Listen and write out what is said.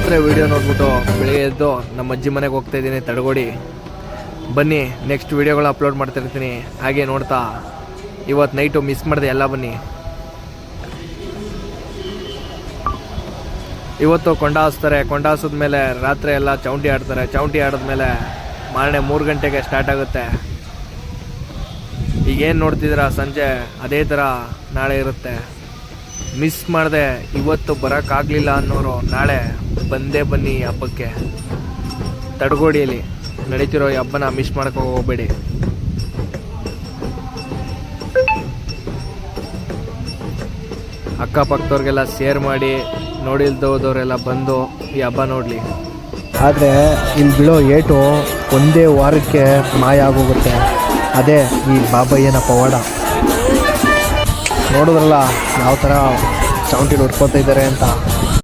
ರಾತ್ರಿ ವಿಡಿಯೋ ನೋಡ್ಬಿಟ್ಟು ಬೆಳಿಗ್ಗೆ ಎದ್ದು ನಮ್ಮ ಅಜ್ಜಿ ಮನೆಗೆ ಹೋಗ್ತಾ ಇದ್ದೀನಿ ತಡಗೋಡಿ. ಬನ್ನಿ ನೆಕ್ಸ್ಟ್ ವಿಡಿಯೋಗಳು ಅಪ್ಲೋಡ್ ಮಾಡ್ತಿರ್ತೀನಿ, ಹಾಗೆ ನೋಡ್ತಾ ಇವತ್ತು ನೈಟು ಮಿಸ್ ಮಾಡಿದೆ ಎಲ್ಲ. ಬನ್ನಿ ಇವತ್ತು ಕೊಂಡ ಹಾಸ್ತಾರೆ. ಕೊಂಡ ಹಾಸಿದ್ಮೇಲೆ ರಾತ್ರಿ ಎಲ್ಲ ಚೌಂಟಿ ಆಡ್ತಾರೆ. ಚೌಂಟಿ ಆಡಿದ್ಮೇಲೆ ಮಾರನೇ 3 ಗಂಟೆಗೆ ಸ್ಟಾರ್ಟ್ ಆಗುತ್ತೆ. ಈಗೇನು ನೋಡ್ತಿದ್ದೀರಾ ಸಂಜೆ ಅದೇ ಥರ ನಾಳೆ ಇರುತ್ತೆ. ಮಿಸ್ ಮಾಡಿದೆ ಇವತ್ತು ಬರೋಕ್ಕಾಗಲಿಲ್ಲ ಅನ್ನೋರು ನಾಳೆ ಬಂದೇ ಬನ್ನಿ ಹಬ್ಬಕ್ಕೆ. ತಡಗೋಡಿಯಲ್ಲಿ ನಡೀತಿರೋ ಈ ಹಬ್ಬನ ಮಿಸ್ ಮಾಡೋಕ್ಕೆ ಹೋಗಬೇಡಿ. ಅಕ್ಕಪಕ್ಕದವ್ರಿಗೆಲ್ಲ ಶೇರ್ ಮಾಡಿ, ನೋಡಿಲ್ದೋದವರೆಲ್ಲ ಬಂದು ಈ ಹಬ್ಬ ನೋಡಲಿ. ಆದರೆ ಇಲ್ಲಿ ಬೀಳೋ ಏಟು ಒಂದೇ ವಾರಕ್ಕೆ ಮಾಯ ಆಗೋಗುತ್ತೆ. ಅದೇ ಈ ಬಾಬಯ್ಯನ ಪವಾಡ. ನೋಡಿದ್ರಲ್ಲ ಯಾವ ಥರ ಚೌಂಟಿಲಿ ಹೊಡ್ಕೋತಾ ಇದ್ದಾರೆ ಅಂತ.